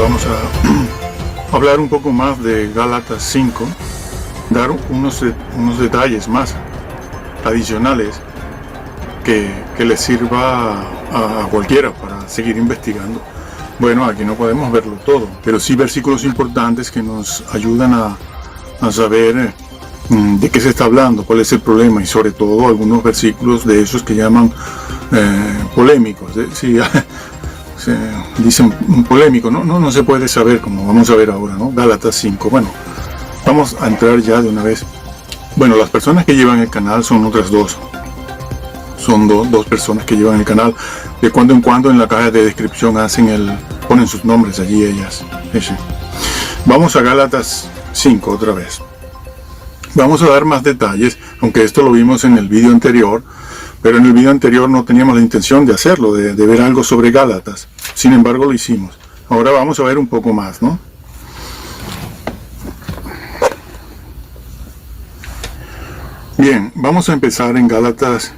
vamos a hablar un poco más de Gálatas 5, dar unos detalles más adicionales que les sirva a cualquiera para seguir investigando. Bueno, aquí no podemos verlo todo, pero sí versículos importantes que nos ayudan a saber de qué se está hablando, cuál es el problema, y sobre todo algunos versículos de esos que llaman polémicos. Sí, se dicen polémico, no se puede saber, como vamos a ver ahora, ¿no? Gálatas 5. Bueno, vamos a entrar ya de una vez. Bueno, las personas que llevan el canal son otras dos. Son dos personas que llevan el canal. De cuando en cuando en la caja de descripción ponen sus nombres allí ellas. Sí. Vamos a Gálatas 5 otra vez. Vamos a dar más detalles, aunque esto lo vimos en el vídeo anterior, pero en el vídeo anterior no teníamos la intención de hacerlo, de ver algo sobre Gálatas. Sin embargo lo hicimos. Ahora vamos a ver un poco más, ¿no? Bien, vamos a empezar en Gálatas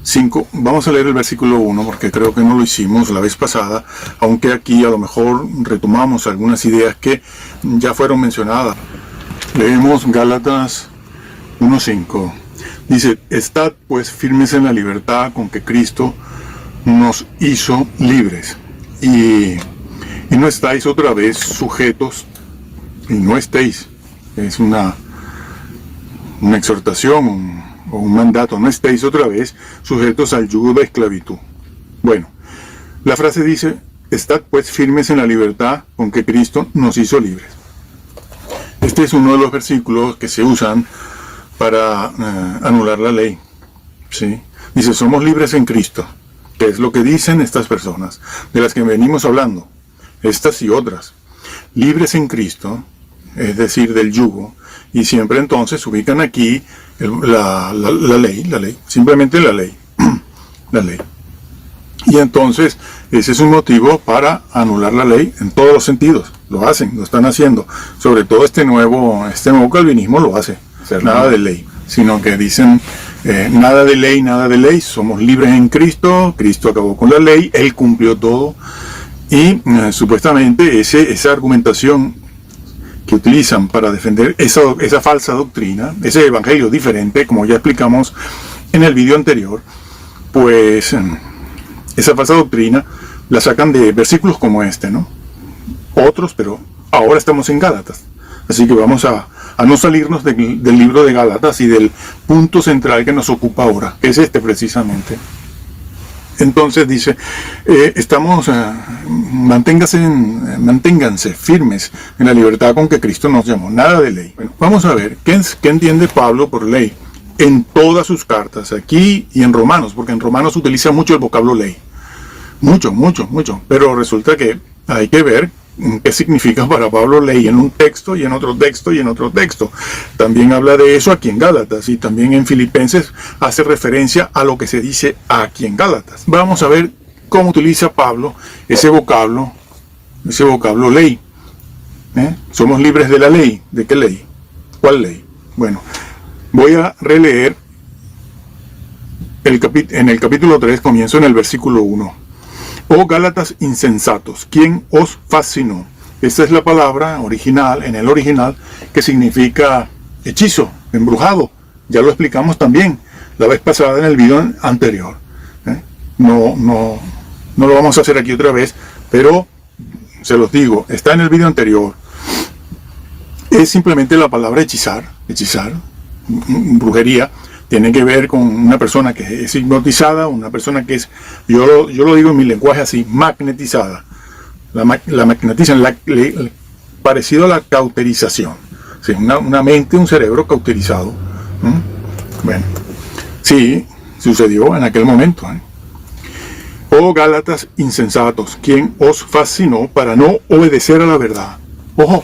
5, vamos a leer el versículo 1 porque creo que no lo hicimos la vez pasada, aunque aquí a lo mejor retomamos algunas ideas que ya fueron mencionadas. Leemos Gálatas 1:5. Dice: estad pues firmes en la libertad con que Cristo nos hizo libres, y no estáis otra vez sujetos, y no estéis, es una exhortación o un mandato, no estéis otra vez sujetos al yugo de esclavitud. Bueno, la frase dice: estad pues firmes en la libertad con que Cristo nos hizo libres. Este es uno de los versículos que se usan para anular la ley. ¿Sí? Dice: somos libres en Cristo, que es lo que dicen estas personas, de las que venimos hablando, estas y otras. Libres en Cristo, es decir, del yugo, y siempre entonces ubican aquí la ley, simplemente la ley. La ley. Y entonces ese es un motivo para anular la ley en todos los sentidos. Lo hacen, lo están haciendo. Sobre todo este nuevo calvinismo lo hace. Nada de ley, sino que dicen nada de ley, somos libres en Cristo, Cristo acabó con la ley, Él cumplió todo. Y supuestamente esa argumentación que utilizan para defender esa falsa doctrina, ese evangelio diferente, como ya explicamos en el vídeo anterior, pues esa falsa doctrina la sacan de versículos como este, ¿no? Otros, pero ahora estamos en Gálatas. Así que vamos a no salirnos del libro de Gálatas y del punto central que nos ocupa ahora, que es este precisamente. Entonces dice, manténganse firmes en la libertad con que Cristo nos llamó. Nada de ley. Bueno, vamos a ver, ¿qué entiende Pablo por ley? En todas sus cartas, aquí y en Romanos, porque en Romanos utiliza mucho el vocablo ley. Mucho. Pero resulta que hay que ver qué significa para Pablo ley en un texto y en otro texto y en otro texto. También habla de eso aquí en Gálatas, y también en Filipenses hace referencia a lo que se dice aquí en Gálatas. Vamos a ver cómo utiliza Pablo ese vocablo ley. Somos libres de la ley. ¿De qué ley? ¿Cuál ley? Bueno, voy a releer en el capítulo 3, comienzo en el versículo 1. Oh Gálatas insensatos, ¿quién os fascinó? Esta es la palabra original, en el original, que significa hechizo, embrujado. Ya lo explicamos también la vez pasada en el video anterior. No lo vamos a hacer aquí otra vez, pero se los digo, está en el video anterior. Es simplemente la palabra hechizar, brujería. Tiene que ver con una persona que es hipnotizada, una persona que es, yo lo digo en mi lenguaje así, magnetizada. La magnetizan, parecido a la cauterización. Sí, una mente, un cerebro cauterizado. Bueno, sí, sucedió en aquel momento. Oh Gálatas insensatos, ¿quién os fascinó para no obedecer a la verdad? Ojo,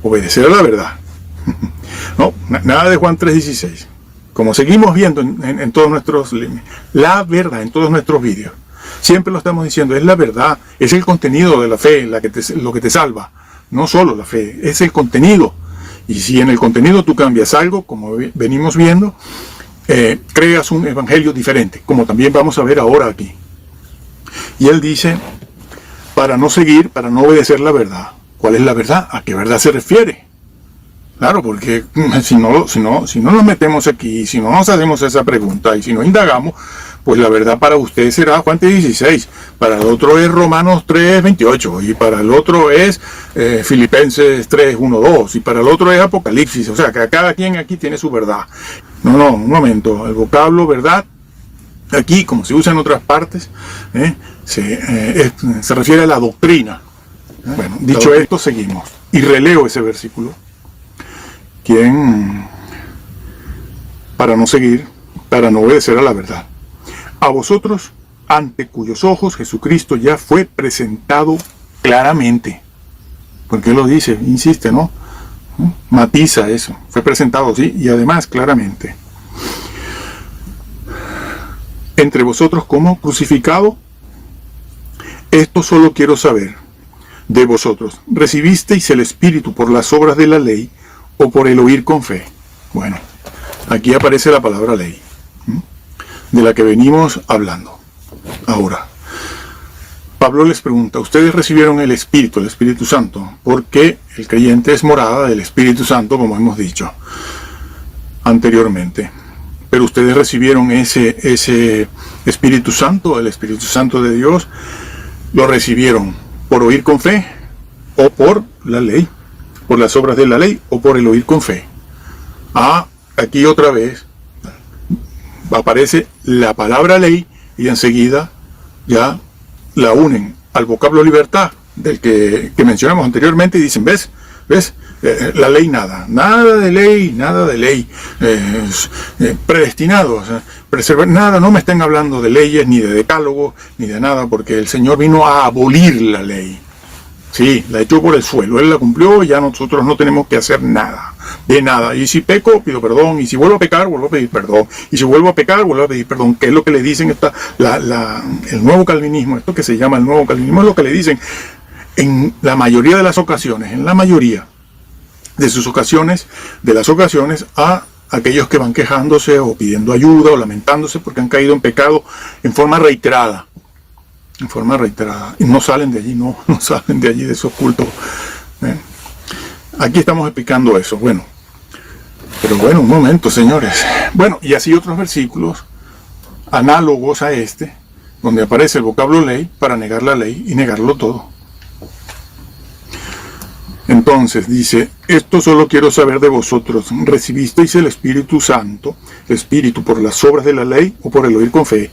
obedecer a la verdad. No, nada de Juan 3:16. Como seguimos viendo en todos nuestros, la verdad, en todos nuestros vídeos. Siempre lo estamos diciendo, es la verdad, es el contenido de la fe lo que te salva. No solo la fe, es el contenido. Y si en el contenido tú cambias algo, como venimos viendo, creas un evangelio diferente, como también vamos a ver ahora aquí. Y él dice, para no seguir, para no obedecer la verdad. ¿Cuál es la verdad? ¿A qué verdad se refiere? Claro, porque si no nos metemos aquí, si no nos hacemos esa pregunta y si no indagamos, pues la verdad para usted será Juan 16, para el otro es Romanos 3:28 y para el otro es Filipenses 3:1-2 y para el otro es Apocalipsis. O sea, que cada quien aquí tiene su verdad. No, un momento, el vocablo verdad, aquí como se usa en otras partes, se refiere a la doctrina. Bueno, dicho esto, seguimos y releo ese versículo. ¿Quién? Para no seguir, para no obedecer a la verdad. A vosotros, ante cuyos ojos Jesucristo ya fue presentado claramente. Porque lo dice, insiste, ¿no? Matiza eso. Fue presentado, sí, y además claramente. Entre vosotros como crucificado, esto solo quiero saber de vosotros. ¿Recibisteis el Espíritu por las obras de la ley o por el oír con fe? Bueno, aquí aparece la palabra ley, de la que venimos hablando. Ahora, Pablo les pregunta, ¿ustedes recibieron el Espíritu Santo? Porque el creyente es morada del Espíritu Santo, como hemos dicho anteriormente. Pero ustedes recibieron ese Espíritu Santo, el Espíritu Santo de Dios, lo recibieron por oír con fe o por la ley, por las obras de la ley o por el oír con fe. Aquí otra vez aparece la palabra ley y enseguida ya la unen al vocablo libertad del que mencionamos anteriormente y dicen, ¿ves? La ley nada de ley, predestinados, preservar nada, no me estén hablando de leyes, ni de decálogo, ni de nada, porque el Señor vino a abolir la ley. Sí, la echó por el suelo, Él la cumplió y ya nosotros no tenemos que hacer nada, de nada. Y si peco, pido perdón, y si vuelvo a pecar, vuelvo a pedir perdón, y si vuelvo a pecar, vuelvo a pedir perdón, que es lo que le dicen el nuevo calvinismo, esto que se llama el nuevo calvinismo, es lo que le dicen en la mayoría de las ocasiones, en la mayoría de las ocasiones a aquellos que van quejándose o pidiendo ayuda o lamentándose porque han caído en pecado en forma reiterada, y no salen de allí, no salen de allí, de esos cultos. Aquí estamos explicando eso. Pero un momento, señores. Y así otros versículos análogos a este, donde aparece el vocablo ley para negar la ley y negarlo todo. Entonces dice, esto solo quiero saber de vosotros, ¿recibisteis el Espíritu Santo, el Espíritu por las obras de la ley o por el oír con fe?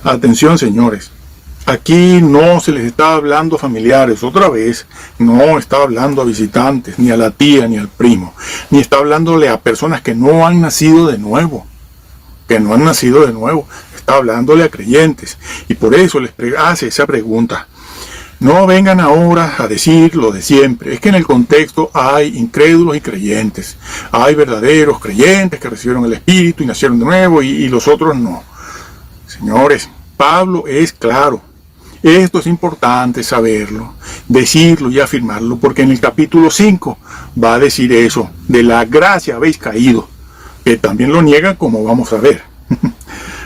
Atención, señores, aquí no se les está hablando a familiares, otra vez, no está hablando a visitantes, ni a la tía, ni al primo, ni está hablándole a personas que no han nacido de nuevo, está hablándole a creyentes, y por eso les hace esa pregunta. No vengan ahora a decir lo de siempre. Es que en el contexto hay incrédulos y creyentes. Hay verdaderos creyentes que recibieron el Espíritu y nacieron de nuevo y los otros no. Señores, Pablo es claro. Esto es importante saberlo, decirlo y afirmarlo, porque en el capítulo 5 va a decir eso. De la gracia habéis caído, que también lo niegan, como vamos a ver.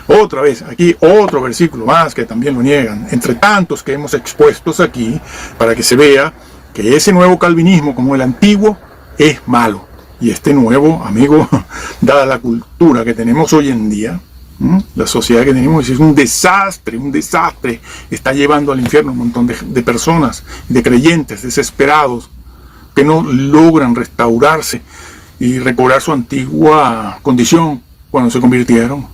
Otra vez, aquí otro versículo más que también lo niegan, entre tantos que hemos expuestos aquí, para que se vea que ese nuevo calvinismo, como el antiguo, es malo. Y este nuevo, amigo, dada la cultura que tenemos hoy en día, la sociedad que tenemos es un desastre, está llevando al infierno un montón de personas, de creyentes desesperados, que no logran restaurarse y recobrar su antigua condición cuando se convirtieron.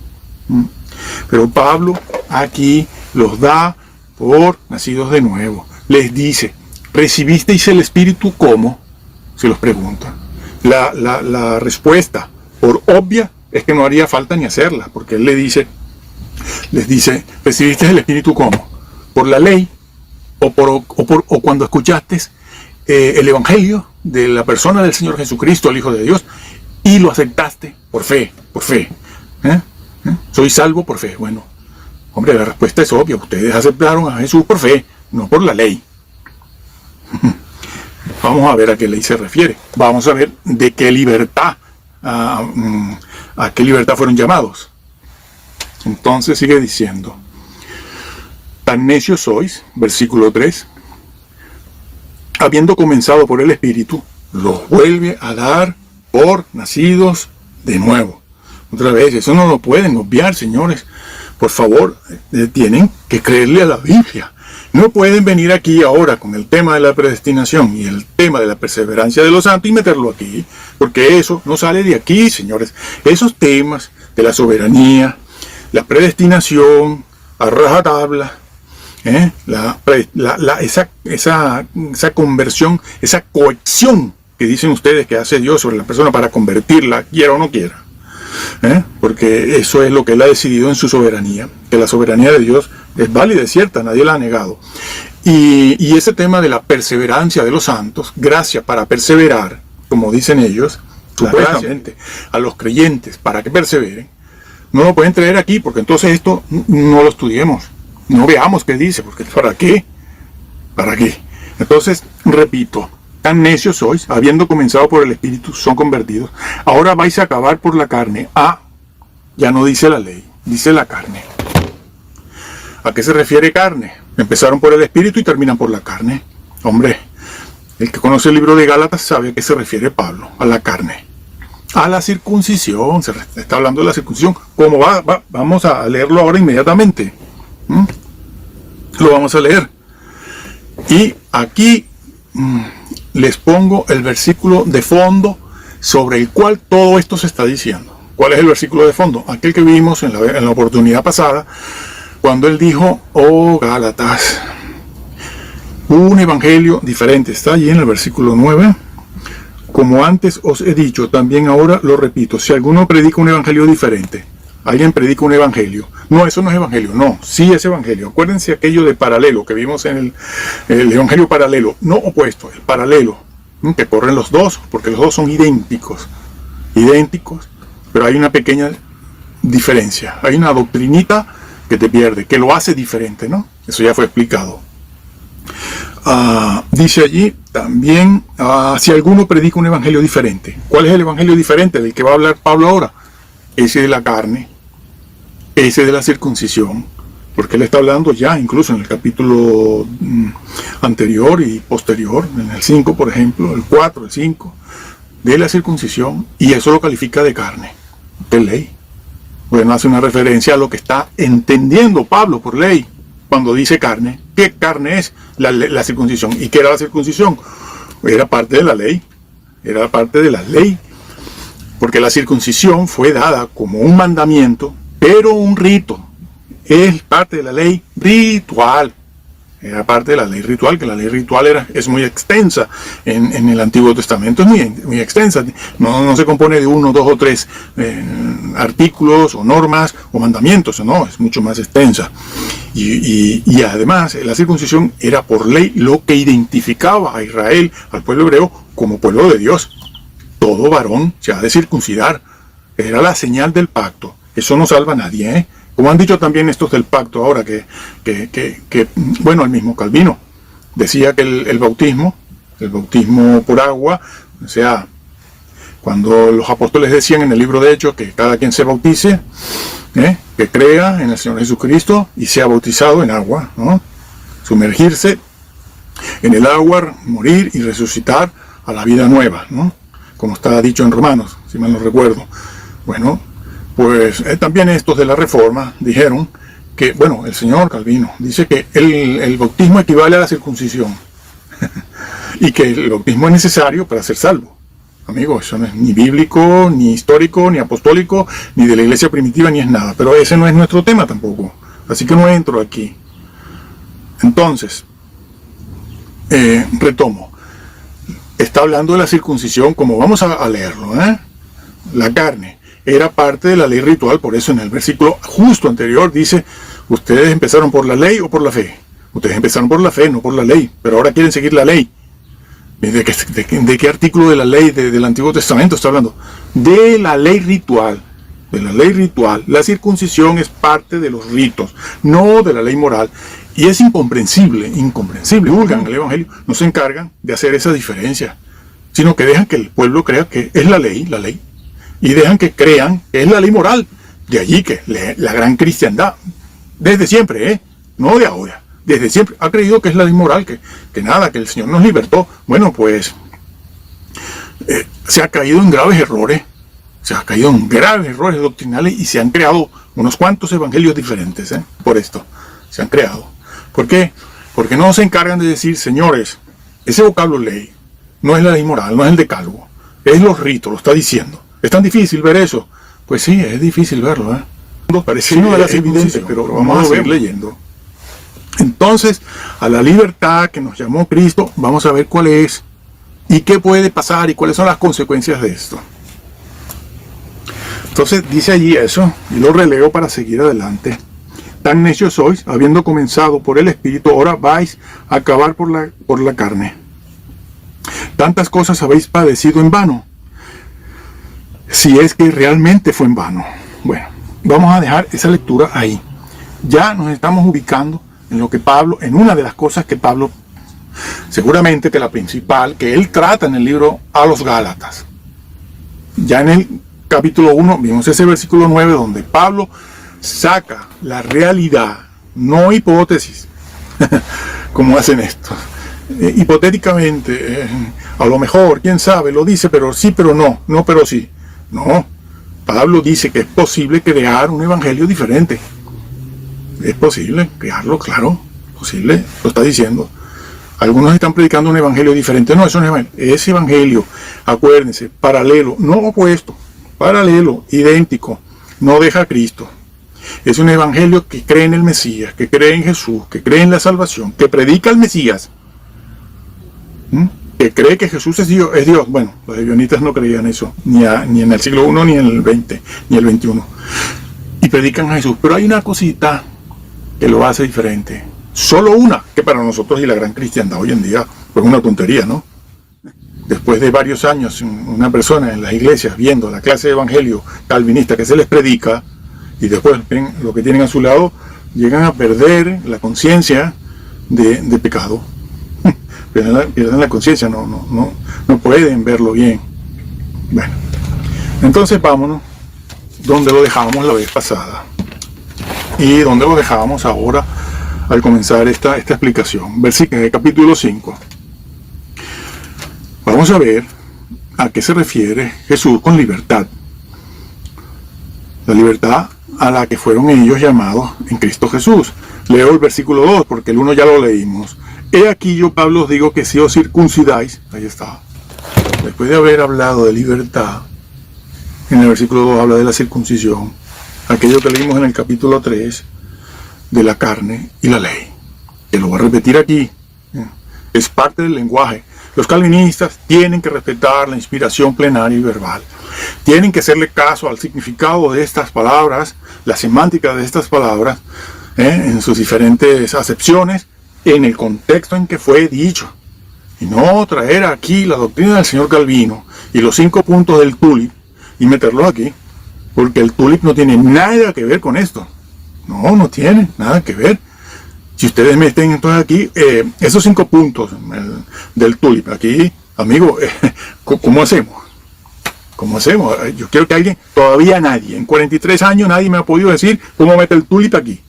Pero Pablo aquí los da por nacidos de nuevo. Les dice, ¿recibisteis el Espíritu cómo? Se los pregunta. La respuesta, por obvia, es que no haría falta ni hacerla, porque él les dice, ¿recibisteis el Espíritu cómo? ¿Por la ley? ¿O cuando escuchaste el Evangelio de la persona del Señor Jesucristo, el Hijo de Dios, y lo aceptaste por fe? ¿Soy salvo por fe? Bueno, hombre, la respuesta es obvia. Ustedes aceptaron a Jesús por fe, no por la ley. Vamos a ver a qué ley se refiere. Vamos a ver de qué libertad, a qué libertad fueron llamados. Entonces sigue diciendo, tan necios sois, versículo 3, habiendo comenzado por el Espíritu, los vuelve a dar por nacidos de nuevo. Otra vez, eso no lo pueden obviar, señores. Por favor, tienen que creerle a la Biblia. No pueden venir aquí ahora con el tema de la predestinación y el tema de la perseverancia de los santos y meterlo aquí, porque eso no sale de aquí, señores. Esos temas de la soberanía, la predestinación, a rajatabla, esa conversión, esa coacción que dicen ustedes que hace Dios sobre la persona para convertirla, quiera o no quiera. Porque eso es lo que Él ha decidido en su soberanía, que la soberanía de Dios es válida, es cierta, nadie la ha negado. Y ese tema de la perseverancia de los santos, gracia para perseverar, como dicen ellos, supuestamente, a los creyentes para que perseveren, no lo pueden traer aquí, porque entonces esto no lo estudiemos, no veamos qué dice, porque ¿para qué? ¿Para qué? Entonces, repito, tan necios sois, habiendo comenzado por el Espíritu, son convertidos. Ahora vais a acabar por la carne. Ya no dice la ley, dice la carne. ¿A qué se refiere carne? Empezaron por el Espíritu y terminan por la carne. Hombre, el que conoce el libro de Gálatas sabe a qué se refiere Pablo, a la carne. A la circuncisión, se está hablando de la circuncisión. ¿Cómo va? Vamos a leerlo ahora inmediatamente. Lo vamos a leer. Y aquí les pongo el versículo de fondo sobre el cual todo esto se está diciendo. ¿Cuál es el versículo de fondo? Aquel que vimos en la oportunidad pasada, cuando él dijo, oh Gálatas, un evangelio diferente. Está allí en el versículo 9. Como antes os he dicho, también ahora lo repito, si alguno predica un evangelio diferente, alguien predica un evangelio. No, eso no es evangelio, no, sí es evangelio. Acuérdense aquello de paralelo que vimos en el evangelio paralelo, no opuesto, el paralelo, que corren los dos, porque los dos son idénticos, pero hay una pequeña diferencia, hay una doctrinita que te pierde, que lo hace diferente, ¿no? Eso ya fue explicado. Dice allí también, si alguno predica un evangelio diferente. ¿Cuál es el evangelio diferente del que va a hablar Pablo ahora? Ese de la carne, ese de la circuncisión, porque él está hablando ya incluso en el capítulo anterior y posterior, en el 5 por ejemplo, el 4, el 5, de la circuncisión, y eso lo califica de carne, de ley. Bueno, hace una referencia a lo que está entendiendo Pablo por ley, cuando dice carne. ¿Qué carne es? La circuncisión. ¿Y qué era la circuncisión? Era parte de la ley, era parte de la ley, porque la circuncisión fue dada como un mandamiento, pero un rito. Es parte de la ley ritual. Era parte de la ley ritual, que la ley ritual es muy extensa en el Antiguo Testamento, es muy extensa. No se compone de 1, 2 o 3 artículos o normas o mandamientos, no, es mucho más extensa. Y además la circuncisión era por ley lo que identificaba a Israel, al pueblo hebreo, como pueblo de Dios. Todo varón se ha de circuncidar. Era la señal del pacto. Eso no salva a nadie, ¿eh? Como han dicho también estos del pacto ahora, bueno, el mismo Calvino decía que el bautismo por agua, o sea, cuando los apóstoles decían en el libro de Hechos que cada quien se bautice, que crea en el Señor Jesucristo y sea bautizado en agua, ¿no? Sumergirse en el agua, morir y resucitar a la vida nueva, ¿no? Como está dicho en Romanos, si mal no recuerdo. Bueno, pues también estos de la Reforma dijeron que, bueno, el señor Calvino dice que el bautismo equivale a la circuncisión y que el bautismo es necesario para ser salvo. Amigos, eso no es ni bíblico, ni histórico, ni apostólico, ni de la iglesia primitiva, ni es nada. Pero ese no es nuestro tema tampoco. Así que no entro aquí. Entonces, retomo. Está hablando de la circuncisión, como vamos a leerlo, la carne. Era parte de la ley ritual, por eso en el versículo justo anterior dice, ustedes empezaron por la ley o por la fe. Ustedes empezaron por la fe, no por la ley, pero ahora quieren seguir la ley. ¿De qué artículo de la ley del Antiguo Testamento está hablando? De la ley ritual. De la ley ritual. La circuncisión es parte de los ritos, no de la ley moral. Y es incomprensible. Divulgan el Evangelio, no se encargan de hacer esa diferencia, sino que dejan que el pueblo crea que es la ley. Y dejan que crean que es la ley moral. De allí que la gran cristiandad, desde siempre, no de ahora, desde siempre ha creído que es la ley moral, que nada, que el Señor nos libertó. Bueno, pues se ha caído en graves errores, doctrinales y se han creado unos cuantos evangelios diferentes, por esto se han creado. ¿Por qué? Porque no se encargan de decir, señores, ese vocablo ley no es la ley moral, no es el decálogo, es los ritos, lo está diciendo. ¿Es tan difícil ver eso? Pues sí, es difícil verlo, Parece una de las evidencias, pero vamos a seguir leyendo. Entonces, a la libertad que nos llamó Cristo, vamos a ver cuál es y qué puede pasar y cuáles son las consecuencias de esto. Entonces dice allí eso, y lo releo para seguir adelante. Tan necios sois, habiendo comenzado por el Espíritu, ahora vais a acabar por la carne. Tantas cosas habéis padecido en vano, si es que realmente fue en vano. Bueno, vamos a dejar esa lectura ahí. Ya nos estamos ubicando en lo que Pablo, en una de las cosas que Pablo, seguramente que la principal, que él trata en el libro a los Gálatas. Ya en el capítulo 1 vimos ese versículo 9 donde Pablo saca la realidad, no hipótesis, como hacen estos. Hipotéticamente, a lo mejor, quién sabe, lo dice, pero sí, pero no, no, pero sí. No, Pablo dice que es posible crear un evangelio diferente. Es posible crearlo, claro, posible, lo está diciendo. Algunos están predicando un evangelio diferente. No, eso no es evangelio. Ese evangelio, acuérdense, paralelo, no opuesto, paralelo, idéntico, no deja a Cristo. Es un evangelio que cree en el Mesías, que cree en Jesús, que cree en la salvación, que predica al Mesías, que cree que Jesús es Dios. Bueno, los ebionitas no creían eso, ni en el siglo I, ni en el XX, ni el XXI. Y predican a Jesús. Pero hay una cosita que lo hace diferente. Solo una, que para nosotros y la gran cristiandad hoy en día, pues una tontería, ¿no? Después de varios años, una persona en las iglesias viendo la clase de evangelio calvinista que se les predica, y después ven lo que tienen a su lado, llegan a perder la conciencia de pecado. Pierden la conciencia, no pueden verlo bien. Bueno, entonces vámonos donde lo dejábamos la vez pasada y donde lo dejábamos ahora al comenzar esta explicación. Versículo capítulo 5. Vamos a ver a qué se refiere Jesús con libertad. La libertad a la que fueron ellos llamados en Cristo Jesús. Leo el versículo 2 porque el 1 ya lo leímos. He aquí yo, Pablo, os digo que si os circuncidáis, ahí está, después de haber hablado de libertad, en el versículo 2 habla de la circuncisión, aquello que leímos en el capítulo 3, de la carne y la ley, que lo voy a repetir aquí, es parte del lenguaje. Los calvinistas tienen que respetar la inspiración plenaria y verbal, tienen que hacerle caso al significado de estas palabras, la semántica de estas palabras, en sus diferentes acepciones, en el contexto en que fue dicho, y no traer aquí la doctrina del señor Calvino y los 5 puntos del tulip y meterlos aquí, porque el tulip no tiene nada que ver con esto. No tiene nada que ver. Si ustedes meten entonces aquí esos 5 puntos del tulip aquí, amigo, ¿cómo hacemos? ¿Cómo hacemos? Yo quiero que alguien, todavía nadie, en 43 años nadie me ha podido decir cómo mete el tulip aquí.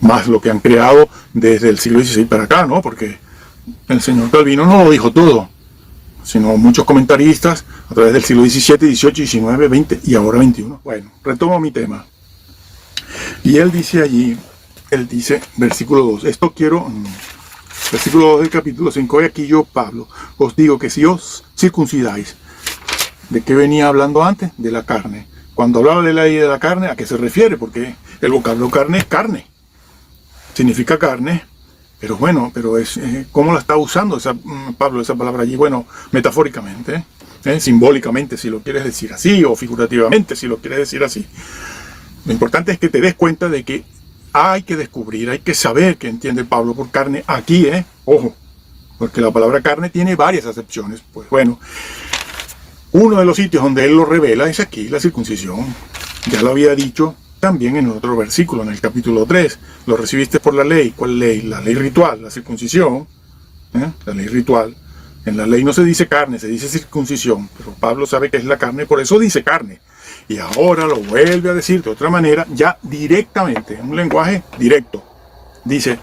Más lo que han creado desde el siglo XVI para acá, ¿no? Porque el señor Calvino no lo dijo todo, sino muchos comentaristas a través del siglo XVII, XVIII, XIX, XX y ahora XXI. Bueno, retomo mi tema. Y él dice allí, versículo 2, versículo 2 del capítulo 5, y aquí yo, Pablo, os digo que si os circuncidáis, ¿de qué venía hablando antes? De la carne. Cuando hablaba de la ley de la carne, ¿a qué se refiere? Porque el vocablo carne es carne. Significa carne, pero bueno, es ¿cómo la está usando Pablo esa palabra allí? Bueno, metafóricamente, simbólicamente si lo quieres decir así, o figurativamente si lo quieres decir así. Lo importante es que te des cuenta de que hay que descubrir, hay que saber qué entiende Pablo por carne aquí, ojo, porque la palabra carne tiene varias acepciones. Pues bueno, uno de los sitios donde él lo revela es aquí, la circuncisión. Ya lo había dicho también en otro versículo, en el capítulo 3, lo recibiste por la ley. ¿Cuál ley? La ley ritual, la circuncisión, la ley ritual. En la ley no se dice carne, se dice circuncisión, pero Pablo sabe que es la carne, por eso dice carne. Y ahora lo vuelve a decir de otra manera, ya directamente, en un lenguaje directo. dice,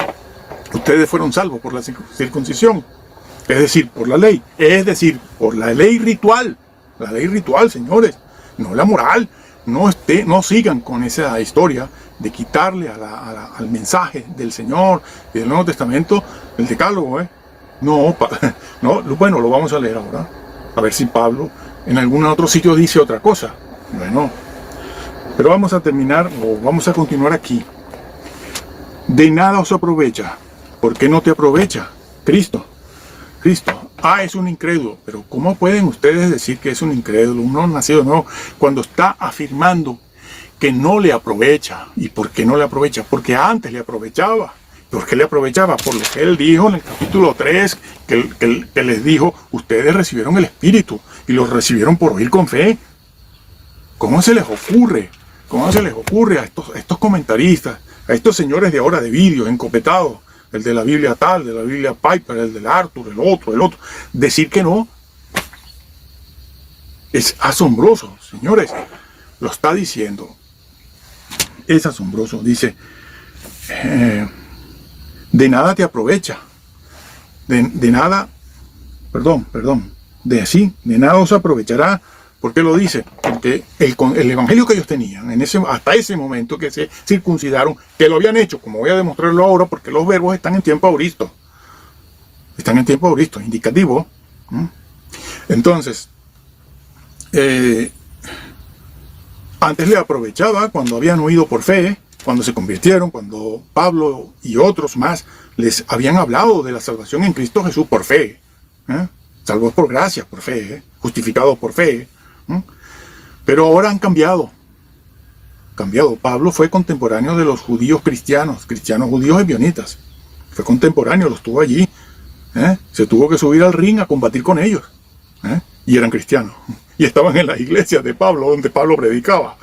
ustedes fueron salvos por la circuncisión, es decir, por la ley, es decir, por la ley ritual, señores, no la moral. No sigan con esa historia de quitarle al mensaje del Señor y del Nuevo Testamento el decálogo, No, bueno, lo vamos a leer ahora, a ver si Pablo en algún otro sitio dice otra cosa. Bueno, pero vamos a terminar, o vamos a continuar aquí. De nada os aprovecha. ¿Por qué no te aprovecha? Cristo. Es un incrédulo. Pero ¿cómo pueden ustedes decir que es un incrédulo, un no nacido de nuevo, cuando está afirmando que no le aprovecha? ¿Y por qué no le aprovecha? Porque antes le aprovechaba. ¿Por qué le aprovechaba? Por lo que él dijo en el capítulo 3, que les dijo, ustedes recibieron el Espíritu y lo recibieron por oír con fe. ¿Cómo se les ocurre? ¿Cómo se les ocurre a estos comentaristas, a estos señores de ahora de vídeos encopetados, el de la Biblia tal, de la Biblia Piper, el del Arthur, el otro, decir que no? Es asombroso, señores, lo está diciendo. Es asombroso, dice, de nada te aprovecha, de nada os aprovechará. ¿Por qué lo dice? Porque el evangelio que ellos tenían hasta ese momento que se circuncidaron, que lo habían hecho, como voy a demostrarlo ahora, porque los verbos están en tiempo auristo. Indicativo. Entonces, antes le aprovechaba cuando habían oído por fe, cuando se convirtieron, cuando Pablo y otros más les habían hablado de la salvación en Cristo Jesús por fe. Salvos por gracia, por fe, justificados por fe. Pero ahora han cambiado. Pablo fue contemporáneo de los judíos cristianos judíos ebionitas. Fue contemporáneo, los tuvo allí. Se tuvo que subir al ring a combatir con ellos. Y eran cristianos. Y estaban en las iglesias de Pablo, donde Pablo predicaba.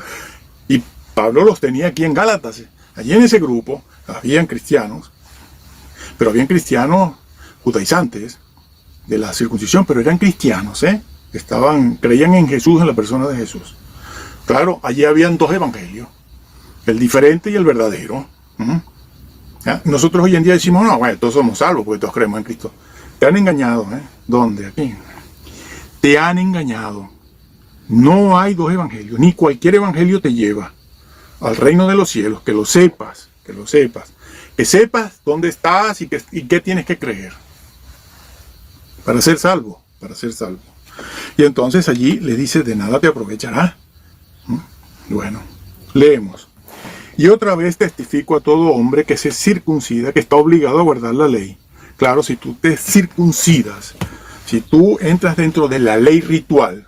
Y Pablo los tenía aquí en Gálatas. Allí en ese grupo habían cristianos, pero habían cristianos judaizantes de la circuncisión, pero eran cristianos, creían en Jesús, en la persona de Jesús. Claro, allí habían dos evangelios, el diferente y el verdadero. Nosotros hoy en día decimos, no, bueno, todos somos salvos porque todos creemos en Cristo. Te han engañado, ¿Dónde? Aquí. Te han engañado. No hay dos evangelios, ni cualquier evangelio te lleva al reino de los cielos, que lo sepas, que sepas dónde estás y qué tienes que creer para ser salvo. Y entonces allí le dice, de nada te aprovechará. Bueno, leemos. Y otra vez testifico a todo hombre que se circuncida, que está obligado a guardar la ley. Claro, si tú te circuncidas, si tú entras dentro de la ley ritual,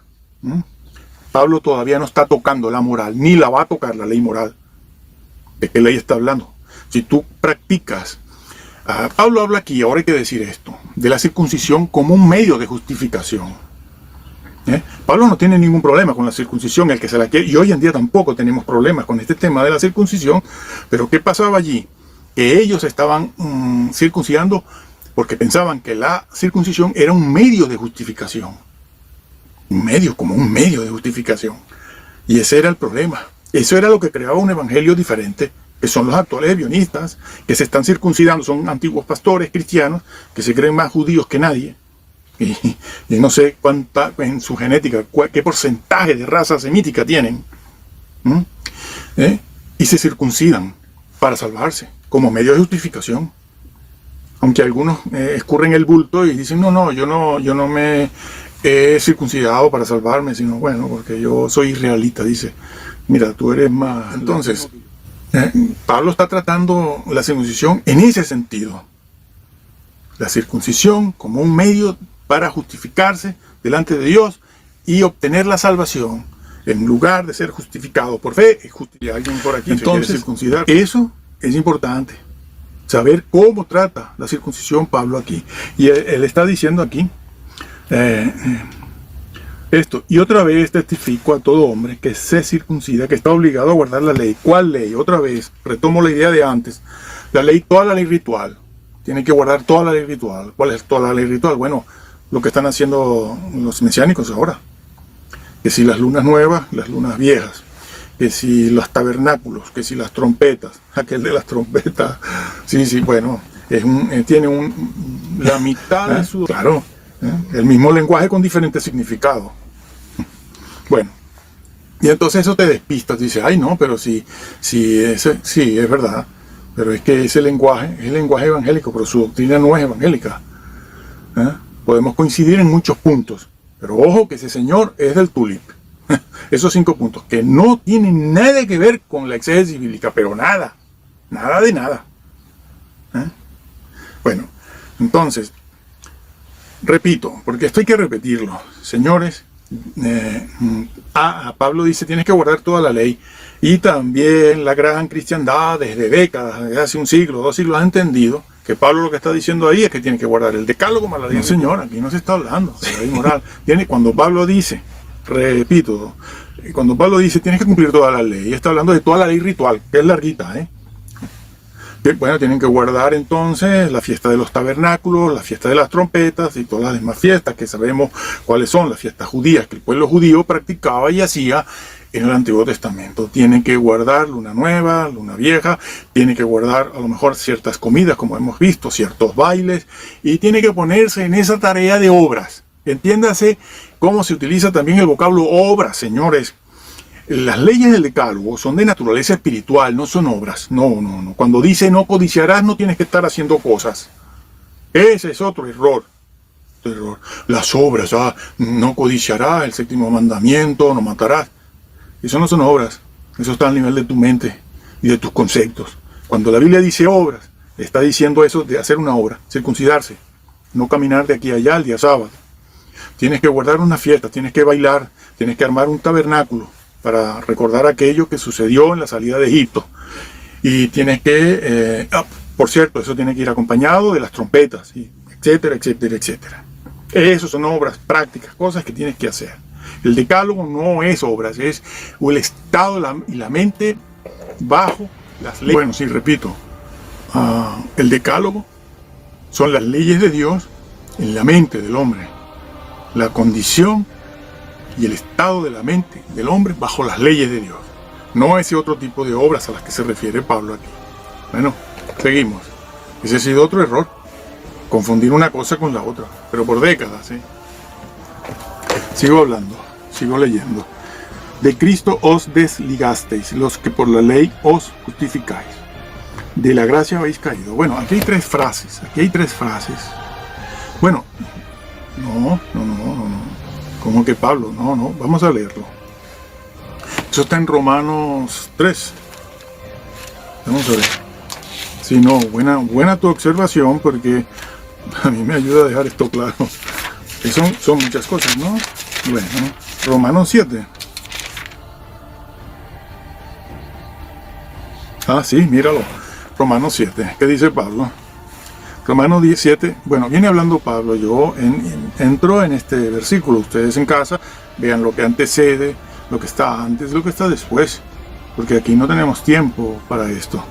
Pablo todavía no está tocando la moral, ni la va a tocar la ley moral. ¿De qué ley está hablando? Si tú practicas, Pablo habla aquí, ahora hay que decir esto, de la circuncisión como un medio de justificación. Pablo no tiene ningún problema con la circuncisión, el que se la quiere, y hoy en día tampoco tenemos problemas con este tema de la circuncisión, pero ¿qué pasaba allí? Que ellos estaban circuncidando porque pensaban que la circuncisión era un medio de justificación. Como un medio de justificación. Y ese era el problema. Eso era lo que creaba un evangelio diferente, que son los actuales ebionistas, que se están circuncidando, son antiguos pastores cristianos, que se creen más judíos que nadie. Y no sé cuánta en su genética, qué porcentaje de raza semítica tienen. Y se circuncidan para salvarse, como medio de justificación. Aunque algunos escurren el bulto y dicen, no, yo no me he circuncidado para salvarme, sino bueno, porque yo soy israelita, dice. Mira, tú eres más. Entonces, Pablo está tratando la circuncisión en ese sentido. La circuncisión como un medio para justificarse delante de Dios y obtener la salvación, en lugar de ser justificado por fe. Alguien por aquí entonces se quiere circuncidar. Eso es importante. Saber cómo trata la circuncisión Pablo aquí. Y él está diciendo aquí esto. Y otra vez testifico a todo hombre que se circuncida, que está obligado a guardar la ley. ¿Cuál ley? Otra vez, retomo la idea de antes. Toda la ley ritual. Tiene que guardar toda la ley ritual. ¿Cuál es toda la ley ritual? Bueno, lo que están haciendo los mesiánicos ahora. Que si las lunas nuevas, las lunas viejas. que si los tabernáculos, que si las trompetas, aquel de las trompetas, sí, bueno, tiene la mitad de su... Claro, el mismo lenguaje con diferentes significados. Bueno, y entonces eso te despista, te dice, ay no, pero sí, es verdad, pero es que ese lenguaje es el lenguaje evangélico, pero su doctrina no es evangélica. Podemos coincidir en muchos puntos, pero ojo que ese señor es del tulip. Esos 5 puntos, que no tienen nada que ver con la exégesis bíblica, pero nada de nada. Bueno, entonces, repito, porque esto hay que repetirlo, señores. Pablo dice, tienes que guardar toda la ley, y también la gran cristiandad desde décadas, desde hace un siglo, 2 siglos, ha entendido que Pablo lo que está diciendo ahí es que tiene que guardar el decálogo más la ley. No, señor, aquí no se está hablando de la ley moral. Cuando Pablo dice, repito, cuando Pablo dice tienes que cumplir toda la ley, está hablando de toda la ley ritual, que es larguita, Bueno, tienen que guardar entonces la fiesta de los tabernáculos, la fiesta de las trompetas y todas las demás fiestas que sabemos cuáles son, las fiestas judías que el pueblo judío practicaba y hacía en el Antiguo Testamento. Tienen que guardar luna nueva, luna vieja, tienen que guardar a lo mejor ciertas comidas como hemos visto, ciertos bailes, y tiene que ponerse en esa tarea de obras. Entiéndase cómo se utiliza también el vocablo obras, señores. Las leyes del decálogo son de naturaleza espiritual, no son obras. No. Cuando dice no codiciarás, no tienes que estar haciendo cosas. Ese es otro error. Las obras, no codiciarás, el 7º mandamiento, no matarás. Eso no son obras. Eso está al nivel de tu mente y de tus conceptos. Cuando la Biblia dice obras, está diciendo eso de hacer una obra, circuncidarse, no caminar de aquí a allá el día sábado. Tienes que guardar una fiesta, tienes que bailar, tienes que armar un tabernáculo para recordar aquello que sucedió en la salida de Egipto. Y tienes que, por cierto, eso tiene que ir acompañado de las trompetas, etcétera, etcétera, etcétera. Eso son obras prácticas, cosas que tienes que hacer. El decálogo no es obras, es el estado y la mente bajo las leyes. Bueno, sí, repito, el decálogo son las leyes de Dios en la mente del hombre. La condición y el estado de la mente del hombre bajo las leyes de Dios. No ese otro tipo de obras a las que se refiere Pablo aquí. Bueno, seguimos. Ese ha sido otro error. Confundir una cosa con la otra. Pero por décadas, Sigo hablando, sigo leyendo. De Cristo os desligasteis, los que por la ley os justificáis. De la gracia habéis caído. Bueno, aquí hay 3 frases. Bueno, no. ¿Cómo que Pablo? No, vamos a leerlo. Eso está en Romanos 3. Vamos a ver. Sí, no, buena tu observación, porque a mí me ayuda a dejar esto claro. Que son muchas cosas, ¿no? Bueno, Romanos 7. Sí, míralo. Romanos 7. ¿Qué dice Pablo? Romanos 17, bueno, viene hablando Pablo, yo entro en este versículo, ustedes en casa vean lo que antecede, lo que está antes, lo que está después, porque aquí no tenemos tiempo para esto.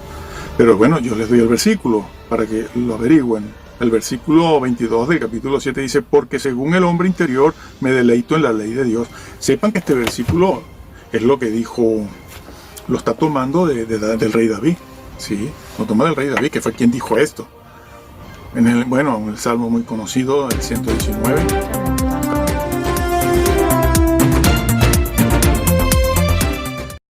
Pero bueno, yo les doy el versículo para que lo averigüen. El versículo 22 del capítulo 7 dice, porque según el hombre interior me deleito en la ley de Dios. Sepan que este versículo es lo que dijo, lo está tomando del rey David, ¿sí? Lo toma del rey David, que fue quien dijo esto. En el Salmo muy conocido, el 119.